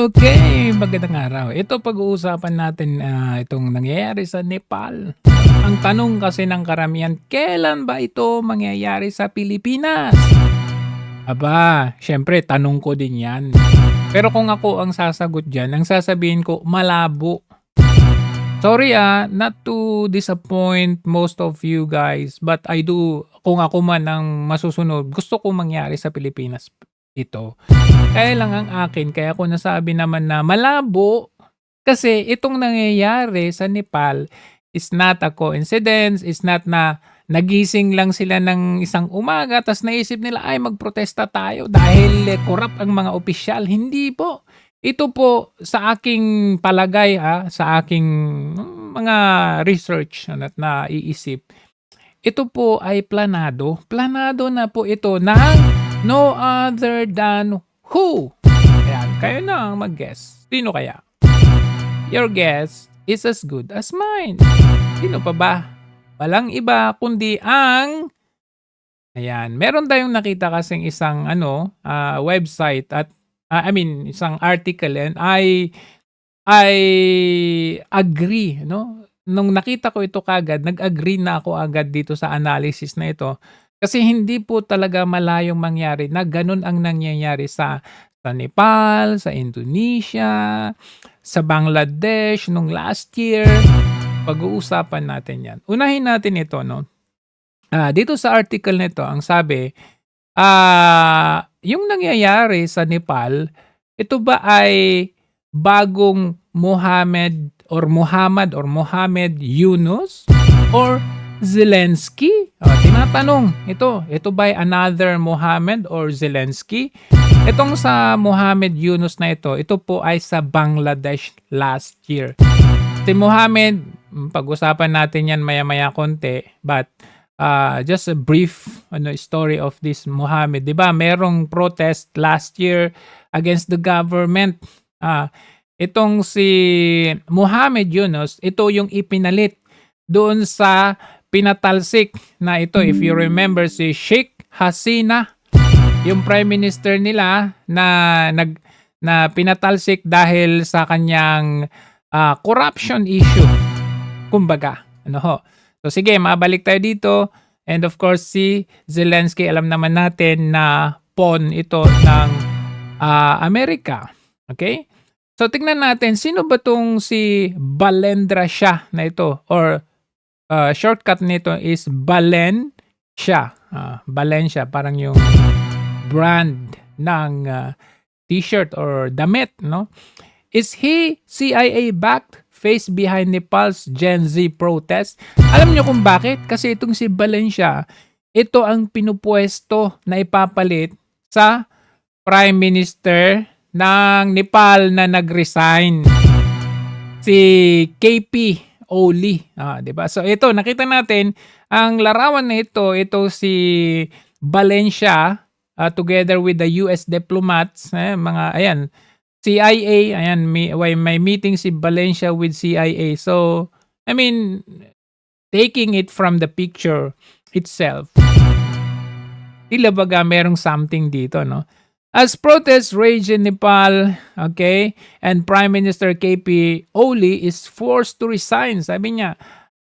Okay, magandang araw. Ito pag-uusapan natin, itong nangyayari sa Nepal. Ang tanong kasi ng karamihan, kailan ba ito mangyayari sa Pilipinas? Aba, siyempre tanong ko din 'yan. Pero kung ako ang sasagot diyan, ang sasabihin ko, malabo. Sorry, not to disappoint most of you guys, but I do kung ako man ang masusunod, gusto kong mangyari sa Pilipinas ito. Kaya lang ang akin, kaya ko nasabi naman na malabo, kasi itong nangyayari sa Nepal is not a coincidence, is not na nagising lang sila ng isang umaga ta's naisip nila, "Ay magprotesta tayo dahil corrupt ang mga opisyal." Hindi po. Ito po sa aking palagay, sa aking mga research at naiisip, ito po ay planado. Planado na po ito ng no other than who? Ayan, kayo na ang mag-guess. Sino kaya? Your guess is as good as mine. Sino pa ba? Walang iba kundi ang ayan, meron tayong nakita kasing isang website at I mean isang article and I agree 'no. Nung nakita ko ito kaagad, nag-agree na ako agad dito sa analysis na ito. Kasi hindi po talaga malayong mangyari na gano'n ang nangyayari sa Nepal, sa Indonesia, sa Bangladesh nung last year. Pag-uusapan natin 'yan. Unahin natin ito 'no. Dito sa article nito ang sabi, yung nangyayari sa Nepal, ito ba ay bagong Muhammad Yunus or Zelensky? Tinatanong, ito ba ay another Muhammad or Zelensky? Itong sa Muhammad Yunus na ito po ay sa Bangladesh last year. Si Muhammad, pag-usapan natin yan maya-maya konti, but just a brief story of this Muhammad. 'Di ba? Merong protest last year against the government. Itong si Muhammad Yunus, ito yung ipinalit doon sa pinatalsik na ito. If you remember si Sheikh Hasina, yung prime minister nila na pinatalsik dahil sa kanyang corruption issue. Kumbaga, So sige, mabalik tayo dito. And of course, si Zelensky, alam naman natin na pawn ito ng Amerika. Okay? So tingnan natin, sino ba tong si Balendra Shah na ito? Or shortcut nito is Balen Shah. Balen Shah, parang yung brand ng t-shirt or damit, no? Is he CIA-backed? Face behind Nepal's Gen Z protest. Alam niyo kung bakit? Kasi itong si Valencia, ito ang pinupwesto na ipapalit sa Prime Minister ng Nepal na nag-resign. Si KP Oli. 'Di ba? So ito, nakita natin, ang larawan na ito si Valencia together with the US diplomats, mga ayan, CIA, ayan, may meeting si Valencia with CIA. So, I mean, taking it from the picture itself, tila baga merong something dito, no? As protests rage in Nepal, okay, and Prime Minister KP Oli is forced to resign. Sabi niya,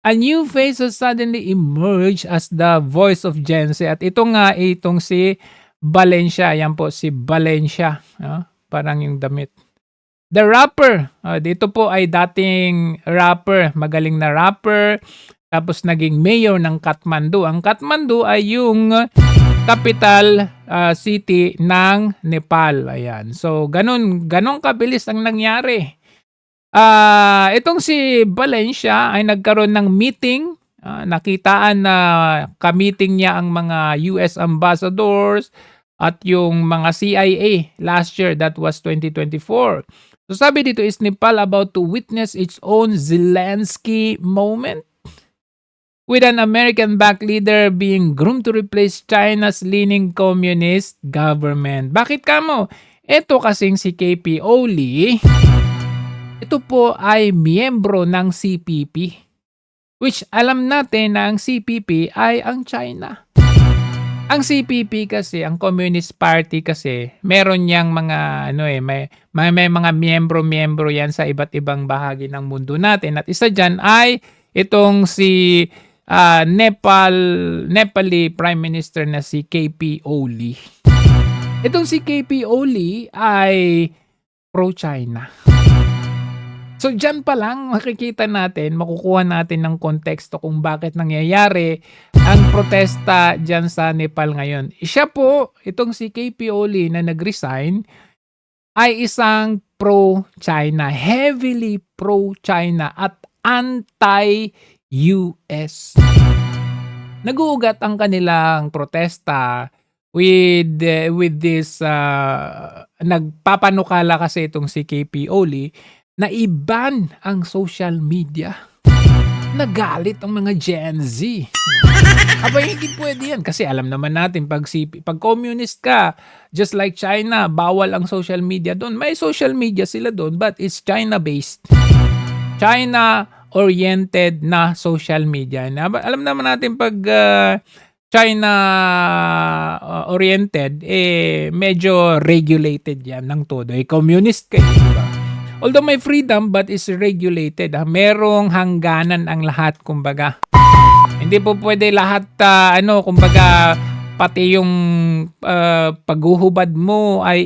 a new face has suddenly emerged as the voice of Gen Z. At ito nga, itong si Valencia. Yan po, si Valencia. Parang yung damit. The rapper, dito po ay dating rapper, magaling na rapper, tapos naging mayor ng Kathmandu. Ang Kathmandu ay yung capital city ng Nepal. Ayan. So, ganun kabilis ang nangyari. Itong si Valencia ay nagkaroon ng meeting. Nakitaan na ka-meeting niya ang mga US ambassadors at yung mga CIA last year, that was 2024. So sabi dito, is Nepal about to witness its own Zelensky moment? With an American-backed leader being groomed to replace China's leaning communist government. Bakit kamo? Ito kasing si KP Oli, ito po ay miyembro ng CPP. Which alam natin na ang CPP ay ang China. Ang CPP kasi, ang Communist Party kasi, meron niyang mga ano, may mga miyembro-miyembro 'yan sa iba't ibang bahagi ng mundo natin at isa diyan ay itong si, Nepali Prime Minister na si KP Oli. Itong si KP Oli ay pro-China. So diyan pa lang makikita natin, makukuha natin ng konteksto kung bakit nangyayari ang protesta diyan sa Nepal ngayon. Siya po, itong si KP Oli na nag-resign ay isang pro-China, heavily pro-China at anti-US. Nag-uugat ang kanilang protesta with this, nagpapanukala kasi itong si KP Oli na i-ban ang social media. Nagalit ang mga Gen Z. Abay, hindi pwede yan. Kasi alam naman natin, pag communist ka, just like China, bawal ang social media doon. May social media sila doon, but it's China-based. China-oriented na social media. Alam naman natin pag China-oriented, medyo regulated yan ng todo. Communist kayo, diba? Although may freedom but is regulated. Merong hangganan ang lahat, kumbaga. Hindi po pwede lahat, kumbaga, pati yung paghuhubad mo ay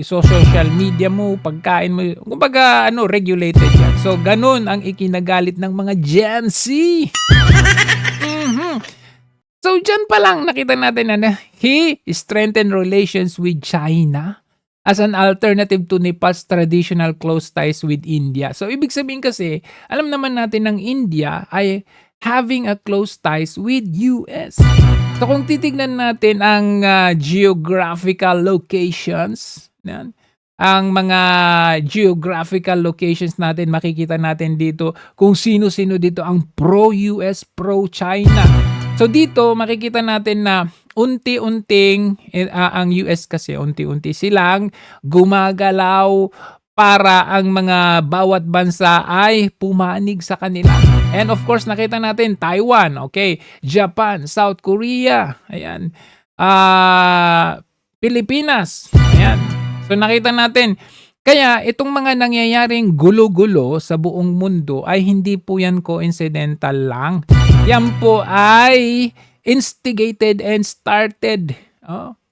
social media mo, pagkain mo, kumbaga, regulated yan. So, ganun ang ikinagalit ng mga Gen Z. So, dyan pa lang nakita natin na he strengthened relations with China as an alternative to Nepal's traditional close ties with India. So, ibig sabihin kasi, alam naman natin ng India ay having a close ties with US. So, kung titignan natin ang geographical locations, ang mga geographical locations natin, makikita natin dito kung sino-sino dito ang pro-US, pro-China. So dito makikita natin na unti-unting ang US kasi unti-unti silang gumagalaw para ang mga bawat bansa ay pumanig sa kanila. And of course nakita natin Taiwan, okay, Japan, South Korea, ayan. Pilipinas, ayan. So nakita natin, kaya itong mga nangyayaring gulo-gulo sa buong mundo ay hindi po yan coincidental lang. Yan po ay instigated and started.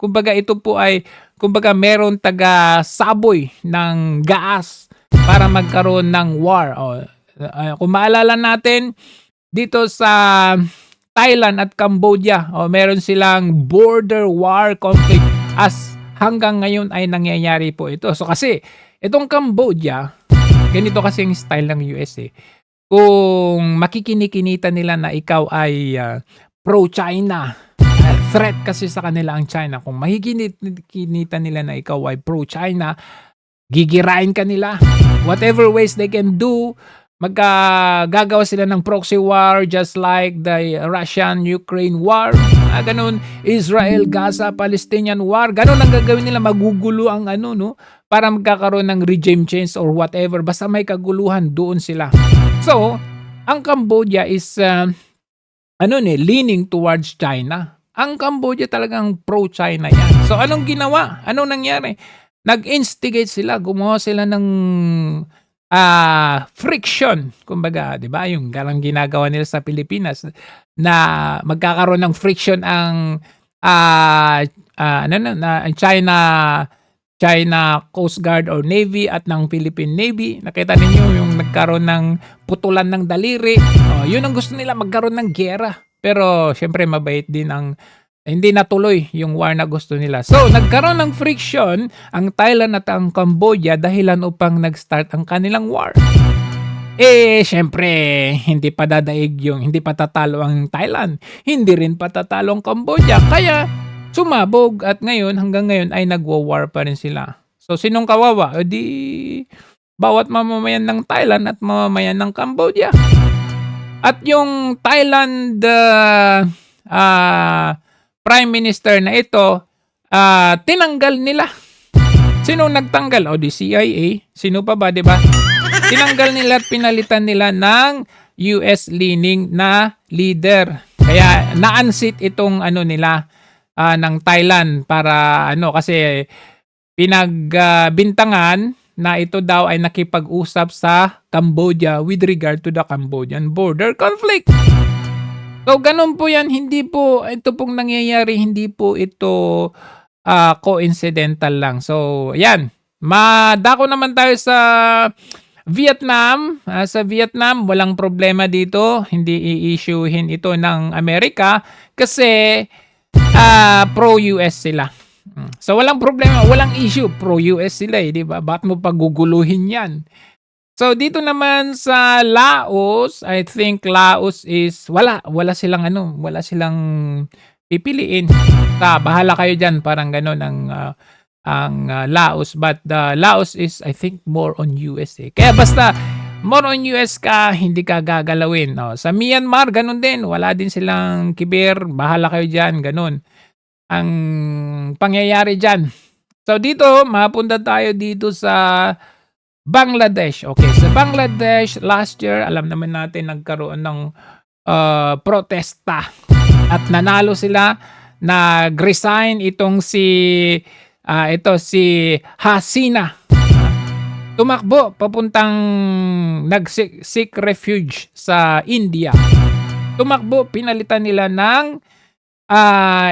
Kumbaga ito po ay, kumbaga meron taga-saboy ng gaas para magkaroon ng war. Kung maalala natin, dito sa Thailand at Cambodia, meron silang border war conflict as hanggang ngayon ay nangyayari po ito. So kasi itong Cambodia, ganito kasi yung style ng US Kung makikinikinita nila na ikaw ay pro-China, threat kasi sa kanila ang China. Kung makikinikinita nila na ikaw ay pro-China, gigirain ka nila. Whatever ways they can do, gagawa sila ng proxy war just like the Russian-Ukraine war. Ganun, Israel-Gaza-Palestinian war. Ganun ang gagawin nila, magugulo ang para magkakaroon ng regime change or whatever. Basta may kaguluhan, doon sila. So, ang Cambodia is leaning towards China. Ang Cambodia talagang pro-China yan. So, anong ginawa? Anong nangyari? Nag-instigate sila, gumawa sila ng friction. Kumbaga, 'di ba? Yung galang ginagawa nila sa Pilipinas na magkakaroon ng friction ang China Coast Guard or Navy at ng Philippine Navy. Nakita ninyo yung nagkaroon ng putulan ng daliri. Yun ang gusto nila, magkaroon ng giyera. Pero syempre mabait din hindi natuloy yung war na gusto nila. So nagkaroon ng friction ang Thailand at ang Cambodia dahilan upang nag-start ang kanilang war. Syempre hindi pa tatalo ang Thailand. Hindi rin patatalo ang Cambodia. Kaya sumabog at hanggang ngayon ay nagwa-war pa rin sila. So, sinong kawawa? Bawat mamamayan ng Thailand at mamamayan ng Cambodia. At yung Thailand Prime Minister na ito, tinanggal nila. Sinong nagtanggal? Di CIA. Sino pa ba, di ba? Tinanggal nila at pinalitan nila ng US leaning na leader. Kaya na-unseat itong ano nila, ng Thailand para ano kasi pinagbintangan na ito daw ay nakipag-usap sa Cambodia with regard to the Cambodian border conflict. So ganun po 'yan, hindi po ito pong nangyayari, hindi po ito coincidental lang. So 'yan, madako naman tayo sa Vietnam. Sa Vietnam walang problema dito, hindi i-issuehin ito ng Amerika kasi pro-US sila. So walang problema, walang issue, pro-US sila, 'di ba? Bakit mo paguguluhin 'yan? So dito naman sa Laos, I think Laos is wala silang ano, wala silang pipiliin. Bahala kayo diyan, parang gano'n ang Laos, but Laos is I think more on US, eh. Kaya basta more on US ka, hindi ka gagalawin, oh. Sa Myanmar gano'n din, wala din silang kibir, bahala kayo diyan, gano'n ang pangyayari diyan. So dito, mapunta tayo dito sa Bangladesh. Okay, sa Bangladesh last year, alam naman natin nagkaroon ng protesta at nanalo sila. Nag-resign itong si Hasina. Tumakbo papuntang nag-seek refuge sa India. Tumakbo, pinalitan nila ng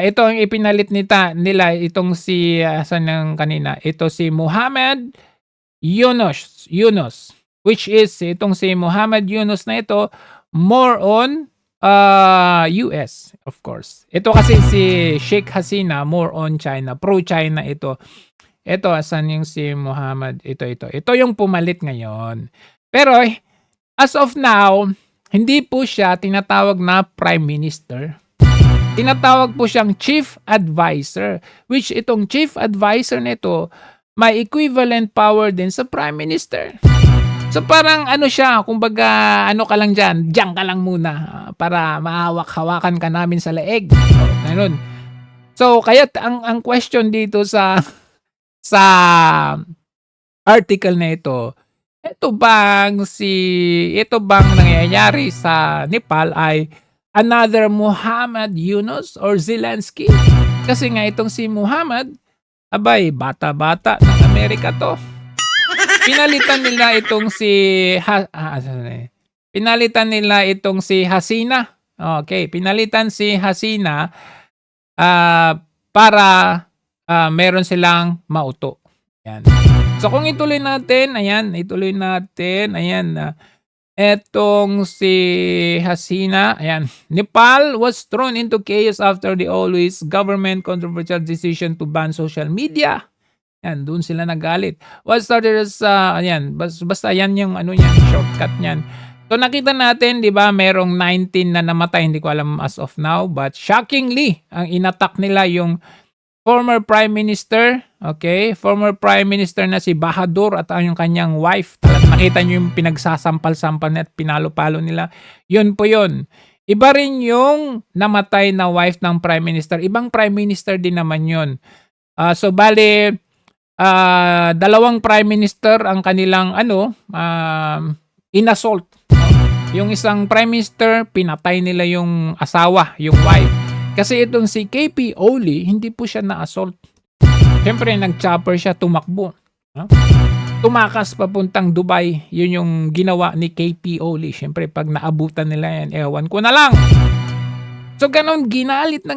ito ang ipinalit nila itong si saan ang kanina? Ito si Muhammad Yunus, which is itong si Muhammad Yunus na ito more on US, of course. Ito kasi si Sheikh Hasina more on China, pro-China ito. Ito, asan yung si Muhammad? Ito yung pumalit ngayon. Pero as of now, hindi po siya tinatawag na Prime Minister. Tinatawag po siyang Chief Advisor, which itong Chief Advisor nito may equivalent power din sa Prime Minister. So parang ano siya, kumbaga ano ka lang diyan ka lang muna para mahawak-hawakan ka namin sa leeg. Ganun. So kaya ang question dito sa article na ito bang nangyayari sa Nepal ay another Muhammad Yunus or Zelensky? Kasi nga itong si Muhammad, abay, bata-bata ng Amerika to. Pinalitan nila itong si Hasina. Okay, pinalitan si Hasina para meron silang mauto. Yan. So kung ituloy natin, ayan, etong si Hasina, ayan. Nepal was thrown into chaos after the always government controversial decision to ban social media. Yan, doon sila nagalit. What started as, basta yan yung shortcut niyan. So nakita natin, di ba, merong 19 na namatay, hindi ko alam as of now, but shockingly, ang inattack nila yung former Prime Minister, okay? Former Prime Minister na si Bahadur at yung kanyang wife. Talagang nakita nyo yung pinagsasampal-sampal na at pinalo-palo nila. Yun po yun. Iba rin yung namatay na wife ng Prime Minister. Ibang Prime Minister din naman yun. So bali, dalawang Prime Minister ang kanilang inassault. Yung isang Prime Minister, pinatay nila yung asawa, yung wife. Kasi itong si KP Oli, hindi po siya na-assault. Siyempre, nag-chopper siya, tumakbo. Tumakas papuntang Dubai. Yun yung ginawa ni KP Oli. Siyempre, pag naabutan nila yan, ewan ko na lang. So, ganun, ginalit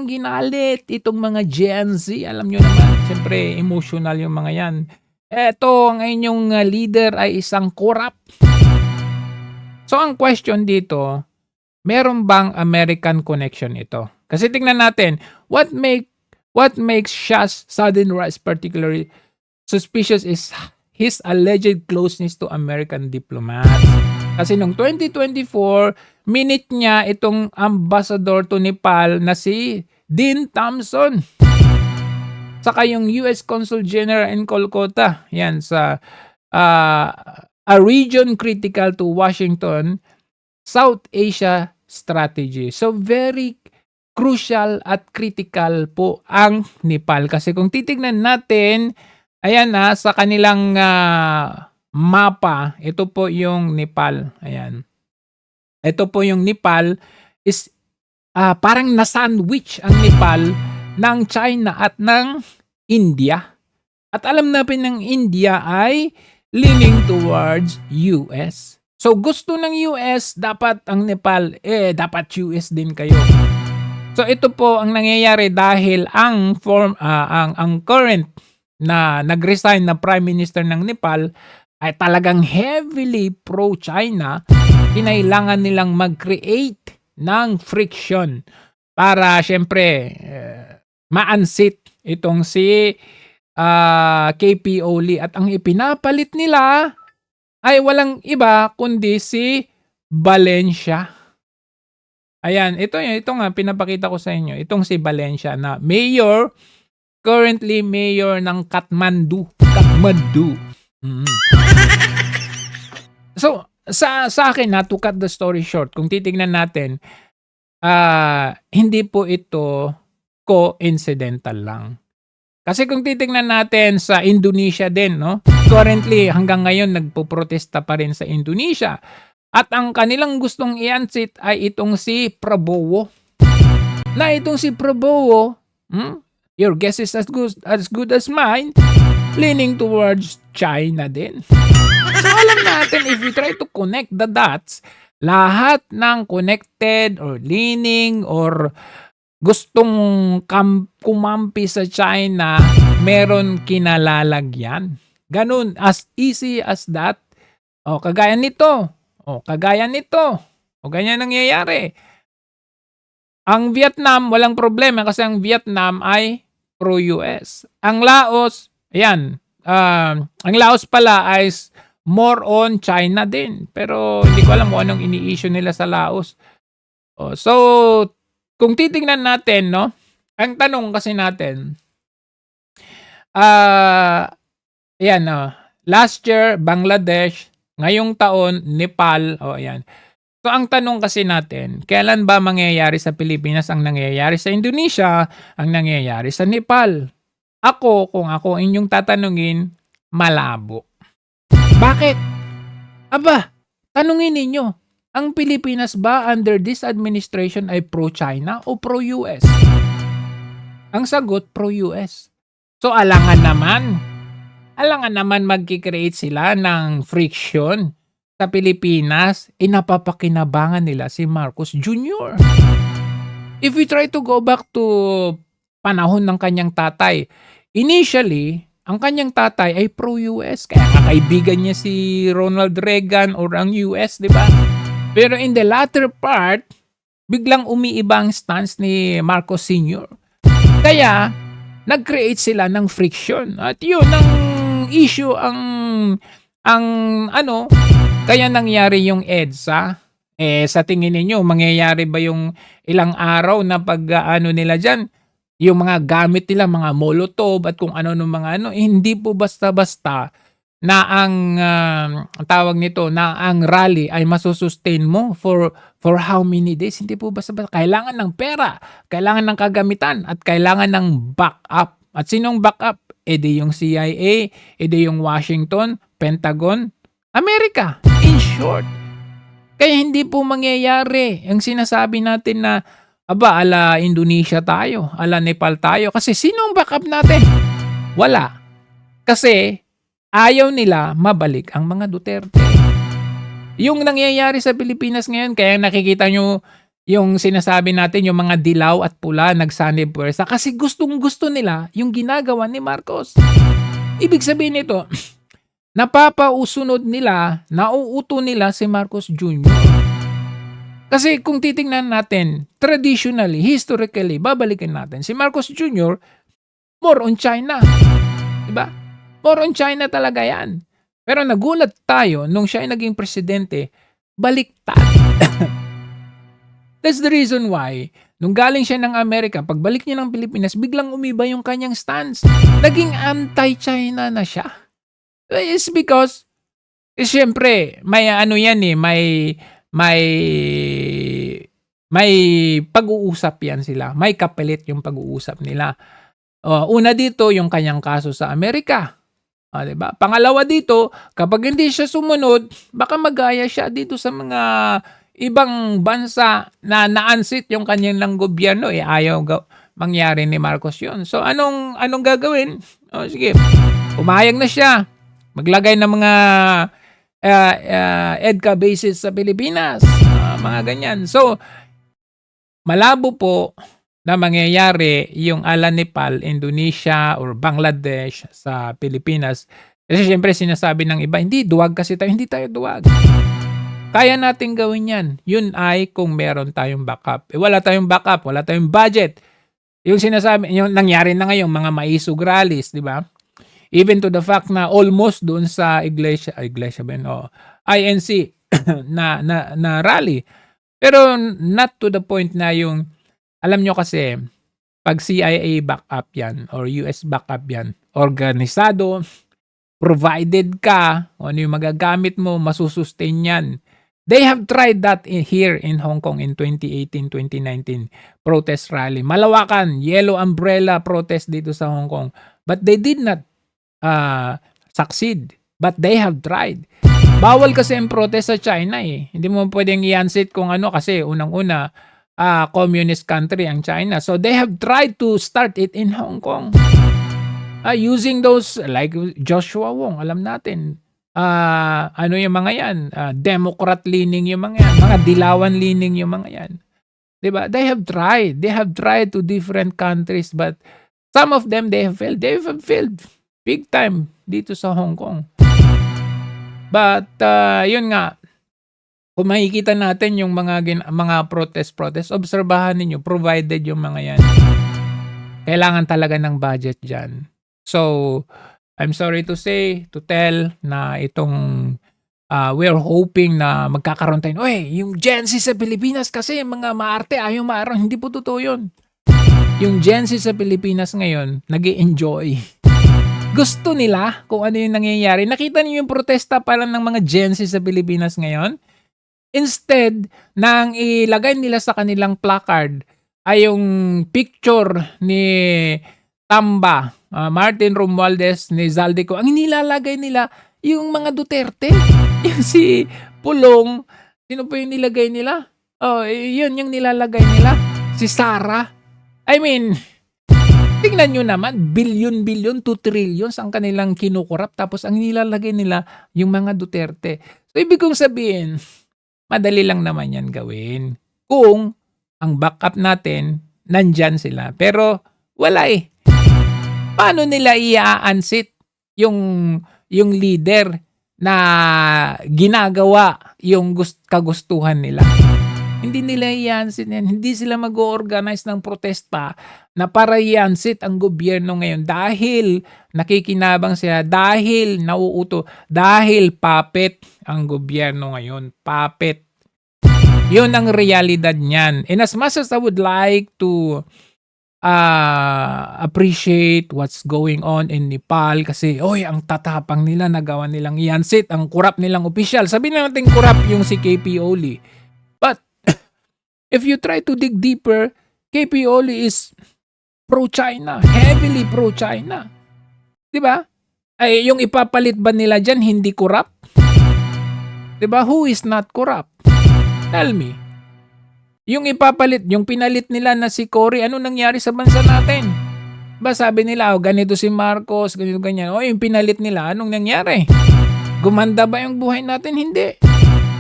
itong mga Gen Z. Alam nyo naman, siyempre, emotional yung mga yan. Eto, ang inyong leader ay isang corrupt. So, ang question dito, meron bang American connection ito? Kasi tingnan natin, what makes Shah's sudden rise particularly suspicious is his alleged closeness to American diplomats. Kasi noong 2024, minute niya itong ambassador to Nepal na si Dean Thompson. Saka yung US Consul General in Kolkata, yan sa a region critical to Washington, South Asia strategy. So very crucial at critical po ang Nepal. Kasi kung titignan natin, ayan sa kanilang mapa, ito po yung Nepal. Ayan. Ito po yung Nepal is parang na-sandwich ang Nepal ng China at ng India. At alam natin ng India ay leaning towards US. So gusto ng US, dapat ang Nepal, dapat US din kayo. So ito po ang nangyayari dahil ang current na nag-resign na Prime Minister ng Nepal ay talagang heavily pro-China. Kinailangan nilang mag-create ng friction para syempre ma-unseat itong si KP Oli, at ang ipinapalit nila ay walang iba kundi si Valencia. Ayan, ito nga pinapakita ko sa inyo. Itong si Valencia na mayor, currently mayor ng Kathmandu. So, sa akin to cut the story short, kung titingnan natin, hindi po ito coincidental lang. Kasi kung titingnan natin sa Indonesia din, no? Currently, hanggang ngayon, nagpo-protesta pa rin sa Indonesia. At ang kanilang gustong i-unseat ay itong si Prabowo. Na itong si Prabowo, your guess is as good as mine, leaning towards China din. So alam natin, if we try to connect the dots, lahat ng connected or leaning or gustong kumampi sa China, meron kinalalagyan. Ganun, as easy as that. Kagaya nito. Ganyan nangyayari. Ang Vietnam, walang problema kasi ang Vietnam ay pro-US. Ang Laos, ayan, ang Laos pala ay more on China din. Pero hindi ko alam kung anong ini-issue nila sa Laos. So, kung titingnan natin, no, ang tanong kasi natin, ayan, last year, Bangladesh, ngayong taon, Nepal, ayan. So, ang tanong kasi natin, kailan ba mangyayari sa Pilipinas ang nangyayari sa Indonesia, ang nangyayari sa Nepal? Kung ako inyong tatanungin, malabo. Bakit? Aba, tanungin ninyo, ang Pilipinas ba under this administration ay pro-China o pro-US? Ang sagot, pro-US. So, alangan naman magkikreate sila ng friction sa Pilipinas, napapakinabangan nila si Marcos Jr. If we try to go back to panahon ng kanyang tatay, initially, ang kanyang tatay ay pro-US. Kaya kaibigan niya si Ronald Reagan or ang US, di ba? Pero in the latter part, biglang umiiba ang stance ni Marcos Sr. Kaya, nag-create sila ng friction. At yun ang issue, kaya nangyari yung EDSA. Sa tingin ninyo, mangyayari ba yung ilang araw na nila dyan? Yung mga gamit nila, mga molotov at kung ano mga hindi po basta-basta na ang tawag nito, na ang rally ay masusustain mo for how many days? Hindi po basta-basta. Kailangan ng pera, kailangan ng kagamitan, at kailangan ng backup. At sinong backup? Di yung CIA, di yung Washington, Pentagon, Amerika. In short. Kaya hindi po mangyayari ang sinasabi natin na ala Indonesia tayo, ala Nepal tayo. Kasi sinong backup natin? Wala. Kasi ayaw nila mabalik ang mga Duterte. Yung nangyayari sa Pilipinas ngayon, kaya nakikita nyo yung sinasabi natin, yung mga dilaw at pula nagsanib puwersa kasi gustong-gusto nila yung ginagawa ni Marcos. Ibig sabihin nito, napapausunod nila, nauuto nila si Marcos Jr. Kasi kung titingnan natin, traditionally, historically, babalikan natin, si Marcos Jr. more on China. Diba? More on China talaga yan. Pero nagulat tayo nung siya ay naging presidente, baliktad. That's the reason why, nung galing siya ng Amerika, pagbalik niya ng Pilipinas, biglang umiba yung kanyang stance. Naging anti-China na siya. It's because, siyempre, may may pag-uusap yan sila. May kapalit yung pag-uusap nila. Una dito, yung kanyang kaso sa Amerika. Diba? Pangalawa dito, kapag hindi siya sumunod, baka magaya siya dito sa mga ibang bansa na na-unseat yung kanilang gobyerno, ayaw mangyari ni Marcos yun. So anong gagawin? O sige, pumayag na siya. Maglagay ng mga EDCA bases sa Pilipinas, mga ganyan. So, malabo po na mangyayari yung ala Nepal, Indonesia, or Bangladesh sa Pilipinas. Kasi syempre sinasabi ng iba, hindi, duwag kasi tayo. Hindi tayo duwag. Kaya natin gawin yan. Yun ay kung meron tayong backup. Wala tayong backup, wala tayong budget. Yung sinasabi, yung nangyari na ngayon, mga maisog rallies, di ba? Even to the fact na almost doon sa iglesia ba yun? INC na rally. Pero not to the point na yung, alam nyo kasi, pag CIA backup yan or US backup yan, organisado, provided ka, ano yung magagamit mo, masusustain yan. They have tried that here in Hong Kong in 2018, 2019 protest rally. Malawakan, yellow umbrella protest dito sa Hong Kong. But they did not succeed. But they have tried. Bawal kasi ang protest sa China eh. Hindi mo pwedeng i-unseat kung ano kasi unang-una communist country ang China. So they have tried to start it in Hong Kong. Using those like Joshua Wong, alam natin. Ano yung mga yan? Democrat leaning yung mga yan. Mga dilawan leaning yung mga yan. Diba? They have tried. They have tried to different countries but some of them they have failed. They have failed big time dito sa Hong Kong. But yun nga, kung makikita natin yung mga protest, obserbahan ninyo, provided yung mga yan. Kailangan talaga ng budget dyan. So, I'm sorry to tell na itong we're hoping na magkakaroon tayo. Yung Gen Z sa Pilipinas kasi mga maarte, ayaw maaraw. Hindi po totoo yun. Yung Gen Z sa Pilipinas ngayon, nag-i-enjoy. Gusto nila kung ano yung nangyayari. Nakita niyo yung protesta pa lang ng mga Gen Z sa Pilipinas ngayon? Instead, nang ilagay nila sa kanilang placard ay yung picture ni Tamba, Martin Romualdez, ni Zaldico. Ang nilalagay nila yung mga Duterte. Yung si Pulong, sino po yung nilagay nila? Yun yung nilalagay nila. Si Sara. I mean, tingnan nyo naman, billion to trillions ang kanilang kinukurap tapos ang nilalagay nila yung mga Duterte. So, ibig kong sabihin, madali lang naman yan gawin. Kung ang backup natin, nandyan sila. Pero, wala eh. Paano nila i-unseat yung leader na ginagawa yung kagustuhan nila? Hindi nila i-unseat yan. Hindi sila mag-organize ng protesta na para i-unseat ang gobyerno ngayon dahil nakikinabang sila, dahil nauuto, dahil puppet ang gobyerno ngayon. Puppet. Yun ang realidad niyan. And as much as I would like to appreciate what's going on in Nepal kasi ang tatapang nila, nagawa nilang i-unseat ang kurap nilang opisyal. Sabihin natin kurap yung si KP Oli. But if you try to dig deeper, KP Oli is pro-China, heavily pro-China. Diba? Ay, yung ipapalit ba nila dyan hindi kurap? Diba? Who is not corrupt? Tell me. Yung ipapalit, yung pinalit nila na si Cory, ano nangyari sa bansa natin? Ba sabi nila, ganito si Marcos, ganito ganyan. Yung pinalit nila, anong nangyari? Gumanda ba yung buhay natin? Hindi.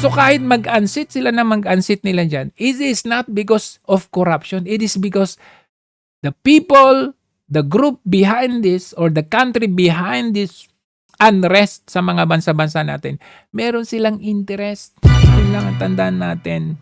So kahit mag-unseat sila na mag-unseat nila dyan, it is not because of corruption. It is because the people, the group behind this, or the country behind this unrest sa mga bansa-bansa natin, meron silang interest. Yun lang ang tandaan natin.